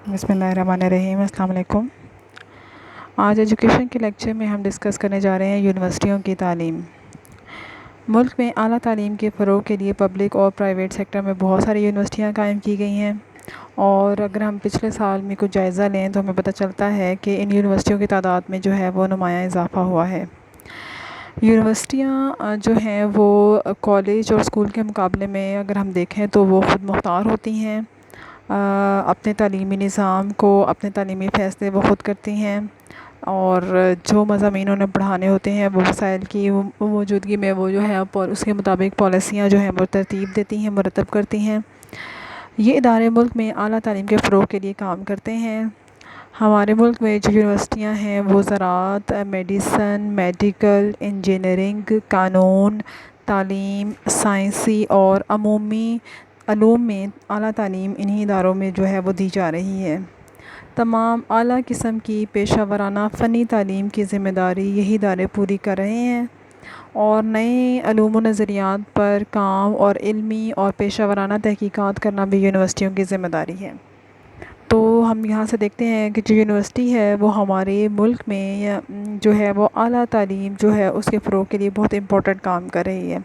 بسم اللہ الرحمن الرحیم۔ السلام علیکم۔ آج ایجوکیشن کے لیکچر میں ہم ڈسکس کرنے جا رہے ہیں یونیورسٹیوں کی تعلیم۔ ملک میں اعلیٰ تعلیم کے فروغ کے لیے پبلک اور پرائیویٹ سیکٹر میں بہت ساری یونیورسٹیاں قائم کی گئی ہیں، اور اگر ہم پچھلے سال میں کچھ جائزہ لیں تو ہمیں پتہ چلتا ہے کہ ان یونیورسٹیوں کی تعداد میں جو ہے وہ نمایاں اضافہ ہوا ہے۔ یونیورسٹیاں جو ہیں وہ کالج اور اسکول کے مقابلے میں اگر ہم دیکھیں تو وہ خود مختار ہوتی ہیں، اپنے تعلیمی نظام کو، اپنے تعلیمی فیصلے وہ خود کرتی ہیں، اور جو مضامین انہیں پڑھانے ہوتے ہیں وہ وسائل کی موجودگی میں وہ جو ہے اس کے مطابق پالیسیاں جو ہیں وہ ترتیب دیتی ہیں، مرتب کرتی ہیں۔ یہ ادارے ملک میں اعلیٰ تعلیم کے فروغ کے لیے کام کرتے ہیں۔ ہمارے ملک میں جو یونیورسٹیاں ہیں وہ زراعت، میڈیسن، میڈیکل، انجینئرنگ، قانون، تعلیم، سائنسی اور عمومی علوم میں اعلیٰ تعلیم انہی اداروں میں جو ہے وہ دی جا رہی ہے۔ تمام اعلیٰ قسم کی پیشہ ورانہ فنی تعلیم کی ذمہ داری یہی ادارے پوری کر رہے ہیں، اور نئے علوم و نظریات پر کام اور علمی اور پیشہ ورانہ تحقیقات کرنا بھی یونیورسٹیوں کی ذمہ داری ہے۔ تو ہم یہاں سے دیکھتے ہیں کہ جو یونیورسٹی ہے وہ ہمارے ملک میں جو ہے وہ اعلیٰ تعلیم جو ہے اس کے فروغ کے لیے بہت امپورٹنٹ کام کر رہی ہے۔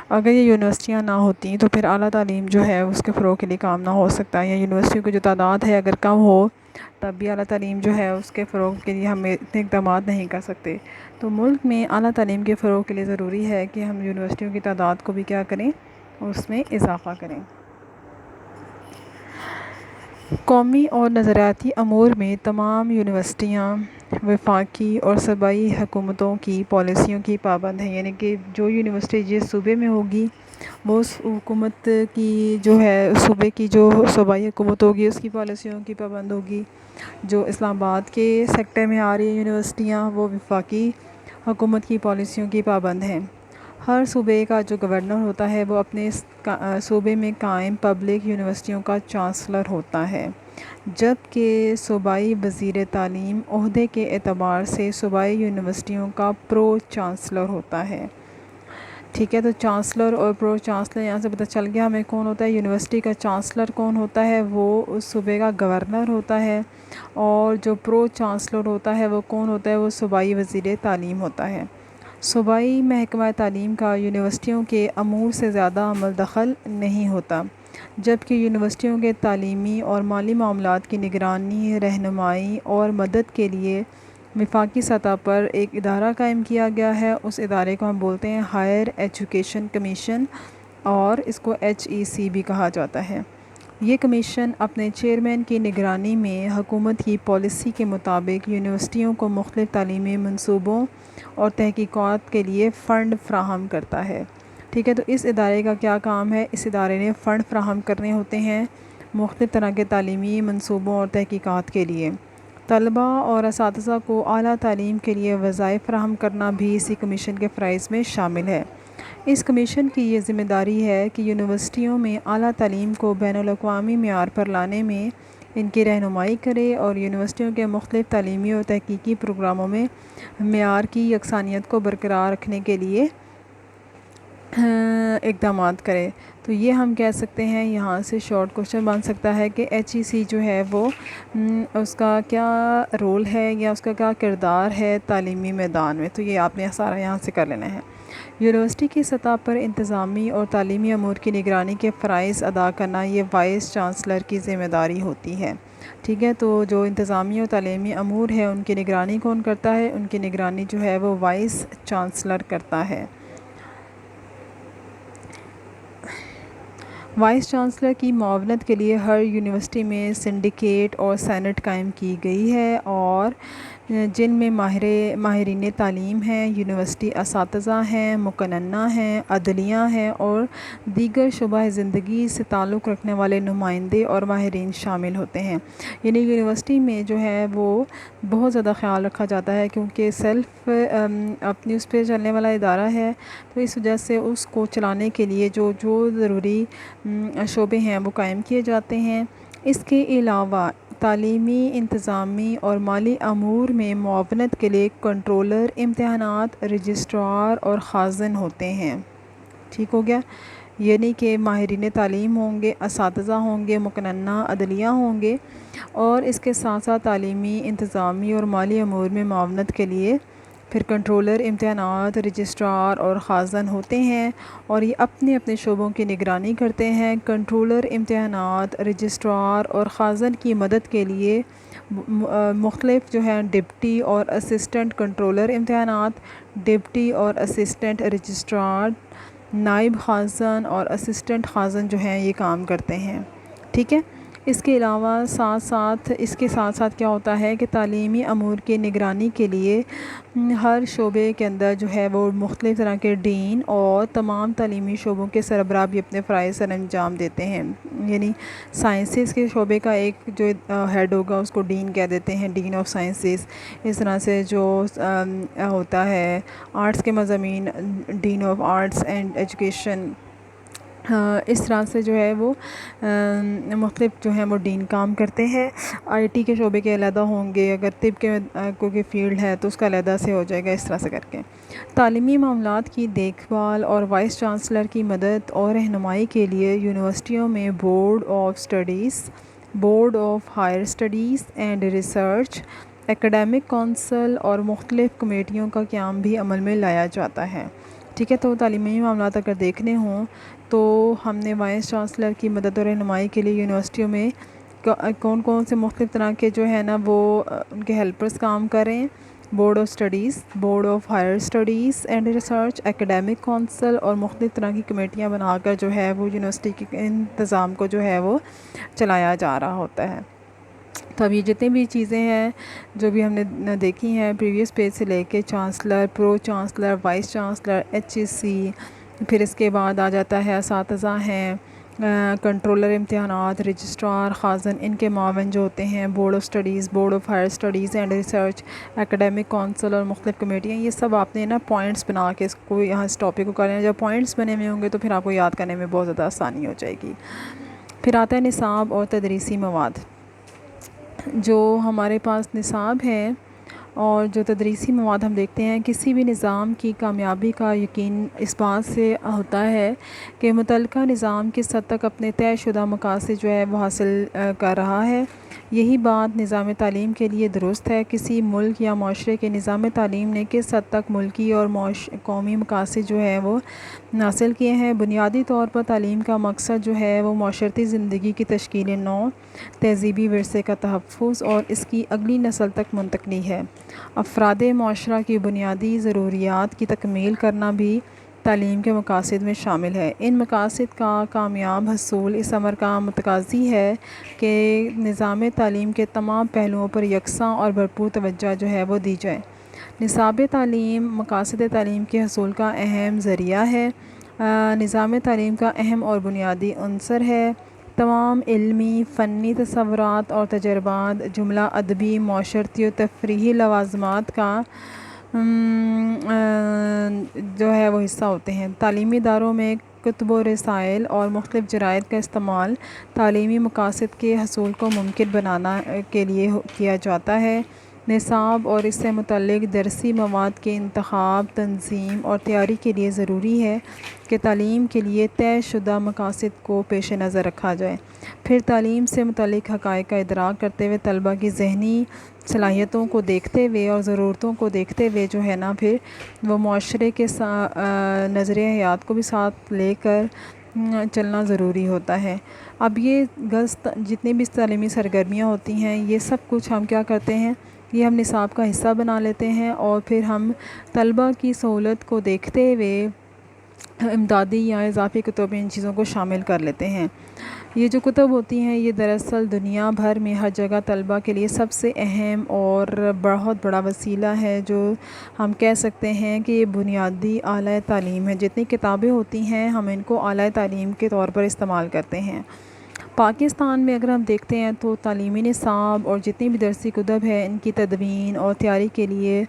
اگر یہ یونیورسٹیاں نہ ہوتیں تو پھر اعلیٰ تعلیم جو ہے اس کے فروغ کے لیے کام نہ ہو سکتا، یا یونیورسٹیوں کی جو تعداد ہے اگر کم ہو تب بھی اعلیٰ تعلیم جو ہے اس کے فروغ کے لیے ہم اتنے اقدامات نہیں کر سکتے۔ تو ملک میں اعلیٰ تعلیم کے فروغ کے لیے ضروری ہے کہ ہم یونیورسٹیوں کی تعداد کو بھی کیا کریں، اس میں اضافہ کریں۔ قومی اور نظریاتی امور میں تمام یونیورسٹیاں وفاقی اور صوبائی حکومتوں کی پالیسیوں کی پابند ہیں، یعنی کہ جو یونیورسٹی جس صوبے میں ہوگی وہ اس حکومت کی جو ہے صوبے کی جو صوبائی حکومت ہوگی اس کی پالیسیوں کی پابند ہوگی۔ جو اسلام آباد کے سیکٹر میں آ رہی یونیورسٹیاں وہ وفاقی حکومت کی پالیسیوں کی پابند ہیں۔ ہر صوبے کا جو گورنر ہوتا ہے وہ اپنے صوبے میں قائم پبلک یونیورسٹیوں کا چانسلر ہوتا ہے، جبکہ صوبائی وزیر تعلیم عہدے کے اعتبار سے صوبائی یونیورسٹیوں کا پرو چانسلر ہوتا ہے۔ ٹھیک ہے، تو چانسلر اور پرو چانسلر یہاں سے پتہ چل گیا ہمیں کون ہوتا ہے۔ یونیورسٹی کا چانسلر کون ہوتا ہے؟ وہ اس صوبے کا گورنر ہوتا ہے، اور جو پرو چانسلر ہوتا ہے وہ کون ہوتا ہے؟ وہ صوبائی وزیر تعلیم ہوتا ہے۔ صوبائی محکمہ تعلیم کا یونیورسٹیوں کے امور سے زیادہ عمل دخل نہیں ہوتا، جبکہ یونیورسٹیوں کے تعلیمی اور مالی معاملات کی نگرانی، رہنمائی اور مدد کے لیے وفاقی سطح پر ایک ادارہ قائم کیا گیا ہے۔ اس ادارے کو ہم بولتے ہیں ہائر ایجوکیشن کمیشن، اور اس کو HEC بھی کہا جاتا ہے۔ یہ کمیشن اپنے چیئرمین کی نگرانی میں حکومت کی پالیسی کے مطابق یونیورسٹیوں کو مختلف تعلیمی منصوبوں اور تحقیقات کے لیے فنڈ فراہم کرتا ہے۔ ٹھیک ہے، تو اس ادارے کا کیا کام ہے؟ اس ادارے نے فنڈ فراہم کرنے ہوتے ہیں مختلف طرح کے تعلیمی منصوبوں اور تحقیقات کے لیے۔ طلباء اور اساتذہ کو اعلیٰ تعلیم کے لیے وظائف فراہم کرنا بھی اسی کمیشن کے فرائض میں شامل ہے۔ اس کمیشن کی یہ ذمہ داری ہے کہ یونیورسٹیوں میں اعلیٰ تعلیم کو بین الاقوامی معیار پر لانے میں ان کی رہنمائی کرے، اور یونیورسٹیوں کے مختلف تعلیمی اور تحقیقی پروگراموں میں معیار کی یکسانیت کو برقرار رکھنے کے لیے اقدامات کرے۔ تو یہ ہم کہہ سکتے ہیں، یہاں سے شارٹ کوشچن بن سکتا ہے کہ HEC جو ہے وہ اس کا کیا رول ہے یا اس کا کیا کردار ہے تعلیمی میدان میں۔ تو یہ آپ نے سارا یہاں سے کر لینا ہے۔ یونیورسٹی کی سطح پر انتظامی اور تعلیمی امور کی نگرانی کے فرائض ادا کرنا یہ وائس چانسلر کی ذمہ داری ہوتی ہے۔ ٹھیک ہے، تو جو انتظامی اور تعلیمی امور ہے ان کی نگرانی کون کرتا ہے؟ ان کی نگرانی جو ہے وہ وائس چانسلر کرتا ہے۔ وائس چانسلر کی معاونت کے لیے ہر یونیورسٹی میں سنڈیکیٹ اور سینٹ قائم کی گئی ہے، اور جن میں ماہرین تعلیم ہیں، یونیورسٹی اساتذہ ہیں، مقننہ ہیں، عدلیہ ہیں، اور دیگر شعبہ زندگی سے تعلق رکھنے والے نمائندے اور ماہرین شامل ہوتے ہیں۔ یعنی یونیورسٹی میں جو ہے وہ بہت زیادہ خیال رکھا جاتا ہے، کیونکہ سیلف اپنی اس پہ چلنے والا ادارہ ہے، تو اس وجہ سے اس کو چلانے کے لیے جو ضروری شعبے ہیں وہ قائم کیے جاتے ہیں۔ اس کے علاوہ تعلیمی، انتظامی اور مالی امور میں معاونت کے لیے کنٹرولر، امتحانات، رجسٹرار اور خازن ہوتے ہیں۔ ٹھیک ہو گیا۔ یعنی کہ ماہرین تعلیم ہوں گے، اساتذہ ہوں گے، مقننہ عدلیہ ہوں گے، اور اس کے ساتھ ساتھ تعلیمی، انتظامی اور مالی امور میں معاونت کے لیے پھر کنٹرولر امتحانات، رجسٹرار اور خازن ہوتے ہیں، اور یہ اپنے اپنے شعبوں کی نگرانی کرتے ہیں۔ کنٹرولر امتحانات، رجسٹرار اور خازن کی مدد کے لیے مختلف جو ہیں ڈپٹی اور اسسٹنٹ کنٹرولر امتحانات، ڈپٹی اور اسسٹنٹ رجسٹرار، نائب خازن اور اسسٹنٹ خازن جو ہیں یہ کام کرتے ہیں، ٹھیک ہے۔ اس کے علاوہ اس کے ساتھ ساتھ کیا ہوتا ہے کہ تعلیمی امور کی نگرانی کے لیے ہر شعبے کے اندر جو ہے وہ مختلف طرح کے ڈین اور تمام تعلیمی شعبوں کے سربراہ بھی اپنے فرائض سر انجام دیتے ہیں، یعنی سائنسز کے شعبے کا ایک جو ہیڈ ہوگا اس کو ڈین کہہ دیتے ہیں، ڈین آف سائنسز۔ اس طرح سے جو ہوتا ہے آرٹس کے مضامین، ڈین آف آرٹس اینڈ ایجوکیشن، اس طرح سے جو ہے وہ مختلف جو ہیں وہ ڈین کام کرتے ہیں۔ آئی ٹی کے شعبے کے علیحدہ ہوں گے، اگر طب کے کوئی فیلڈ ہے تو اس کا علیحدہ سے ہو جائے گا، اس طرح سے کر کے۔ تعلیمی معاملات کی دیکھ بھال اور وائس چانسلر کی مدد اور رہنمائی کے لیے یونیورسٹیوں میں board of studies, board of higher studies and research, academic council اور مختلف کمیٹیوں کا قیام بھی عمل میں لایا جاتا ہے، ٹھیک ہے۔ تو تعلیمی معاملات اگر دیکھنے ہوں تو ہم نے وائس چانسلر کی مدد اور رہنمائی کے لیے یونیورسٹیوں میں کون کون سے مختلف طرح کے جو ہے نا وہ ان کے ہیلپرز کام کر رہے ہیں، board of studies, board of higher studies and research, academic council اور مختلف طرح کی کمیٹیاں بنا کر جو ہے وہ یونیورسٹی کے انتظام کو جو ہے وہ چلایا جا رہا ہوتا ہے۔ تو اب یہ جتنی بھی چیزیں ہیں جو بھی ہم نے دیکھی ہیں پریویس پیج سے لے کے chancellor, pro chancellor, vice chancellor, H E C, پھر اس کے بعد آ جاتا ہے اساتذہ ہیں، کنٹرولر امتحانات، رجسٹرار، خازن، ان کے معاون جو ہوتے ہیں، board of studies, board of higher studies and research, academic council اور مختلف کمیٹیاں، یہ سب آپ نے نا پوائنٹس بنا کے اس کو یہاں اس ٹاپک کو کریں۔ جب پوائنٹس بنے ہوئے ہوں گے تو پھر آپ کو یاد کرنے میں بہت زیادہ آسانی ہو جائے گی۔ پھر آتا ہے نصاب اور تدریسی مواد۔ جو ہمارے پاس نصاب ہے اور جو تدریسی مواد ہم دیکھتے ہیں، کسی بھی نظام کی کامیابی کا یقین اس بات سے ہوتا ہے کہ متعلقہ نظام کس حد تک اپنے طے شدہ مقاصد جو ہے وہ حاصل کر رہا ہے۔ یہی بات نظام تعلیم کے لیے درست ہے۔ کسی ملک یا معاشرے کے نظام تعلیم نے کس حد تک ملکی اور قومی مقاصد جو ہے وہ حاصل کیے ہیں۔ بنیادی طور پر تعلیم کا مقصد جو ہے وہ معاشرتی زندگی کی تشکیل نو، تہذیبی ورثے کا تحفظ اور اس کی اگلی نسل تک منتقلی ہے۔ افراد معاشرہ کی بنیادی ضروریات کی تکمیل کرنا بھی تعلیم کے مقاصد میں شامل ہے۔ ان مقاصد کا کامیاب حصول اس امر کا متقاضی ہے کہ نظام تعلیم کے تمام پہلوؤں پر یکساں اور بھرپور توجہ جو ہے وہ دی جائے۔ نصاب تعلیم مقاصد تعلیم کے حصول کا اہم ذریعہ ہے، نظام تعلیم کا اہم اور بنیادی عنصر ہے۔ تمام علمی، فنی تصورات اور تجربات، جملہ ادبی، معاشرتی اور تفریحی لوازمات کا جو ہے وہ حصہ ہوتے ہیں۔ تعلیمی اداروں میں کتب و رسائل اور مختلف جرائد کا استعمال تعلیمی مقاصد کے حصول کو ممکن بنانا کے لیے کیا جاتا ہے۔ نصاب اور اس سے متعلق درسی مواد کے انتخاب، تنظیم اور تیاری کے لیے ضروری ہے کہ تعلیم کے لیے طے شدہ مقاصد کو پیش نظر رکھا جائے۔ پھر تعلیم سے متعلق حقائق کا ادراک کرتے ہوئے طلباء کی ذہنی صلاحیتوں کو دیکھتے ہوئے اور ضرورتوں کو دیکھتے ہوئے جو ہے نا پھر وہ معاشرے کے نظریہ حیات کو بھی ساتھ لے کر چلنا ضروری ہوتا ہے۔ اب یہ جتنی بھی تعلیمی سرگرمیاں ہوتی ہیں یہ سب کچھ ہم کیا کرتے ہیں، یہ ہم نصاب کا حصہ بنا لیتے ہیں اور پھر ہم طلباء کی سہولت کو دیکھتے ہوئے امدادی یا اضافی کتب ان چیزوں کو شامل کر لیتے ہیں۔ یہ جو کتب ہوتی ہیں یہ دراصل دنیا بھر میں ہر جگہ طلباء کے لیے سب سے اہم اور بہت بڑا وسیلہ ہے، جو ہم کہہ سکتے ہیں کہ یہ بنیادی اعلیٰ تعلیم ہے۔ جتنی کتابیں ہوتی ہیں ہم ان کو اعلیٰ تعلیم کے طور پر استعمال کرتے ہیں۔ پاکستان میں اگر ہم دیکھتے ہیں تو تعلیمی نصاب اور جتنی بھی درسی کتب ہے ان کی تدوین اور تیاری کے لیے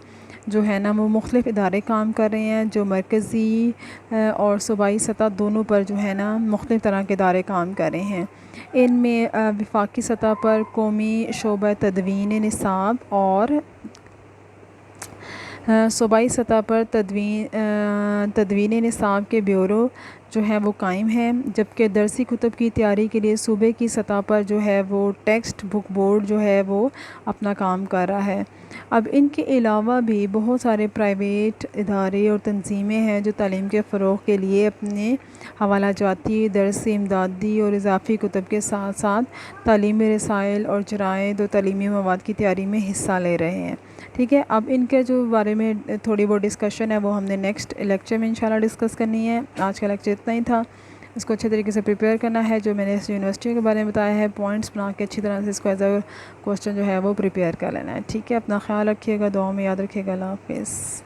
جو ہے نا وہ مختلف ادارے کام کر رہے ہیں، جو مرکزی اور صوبائی سطح دونوں پر جو ہے نا مختلف طرح کے ادارے کام کر رہے ہیں۔ ان میں وفاقی سطح پر قومی شعبہ تدوین نصاب اور صوبائی سطح پر تدوین نصاب کے بیورو جو ہے وہ قائم ہے، جبکہ درسی کتب کی تیاری کے لیے صوبے کی سطح پر جو ہے وہ ٹیکسٹ بک بورڈ جو ہے وہ اپنا کام کر رہا ہے۔ اب ان کے علاوہ بھی بہت سارے پرائیویٹ ادارے اور تنظیمیں ہیں جو تعلیم کے فروغ کے لیے اپنے حوالہ جاتی، درسی، امدادی اور اضافی کتب کے ساتھ ساتھ تعلیمی رسائل اور جرائد اور تعلیمی مواد کی تیاری میں حصہ لے رہے ہیں۔ ٹھیک ہے، اب ان کے جو بارے میں تھوڑی بہت ڈسکشن ہے وہ ہم نے نیکسٹ لیکچر میں انشاءاللہ ڈسکس کرنی ہے۔ آج کا لیکچر اتنا ہی تھا، اس کو اچھے طریقے سے پریپیئر کرنا ہے، جو میں نے اس یونیورسٹی کے بارے میں بتایا ہے، پوائنٹس بنا کے اچھی طرح سے اس کو ایز اے کوسچن جو ہے وہ پریپیئر کر لینا ہے۔ ٹھیک ہے، اپنا خیال رکھیے گا، دعاؤں میں یاد رکھیے گا۔ اللہ حافظ۔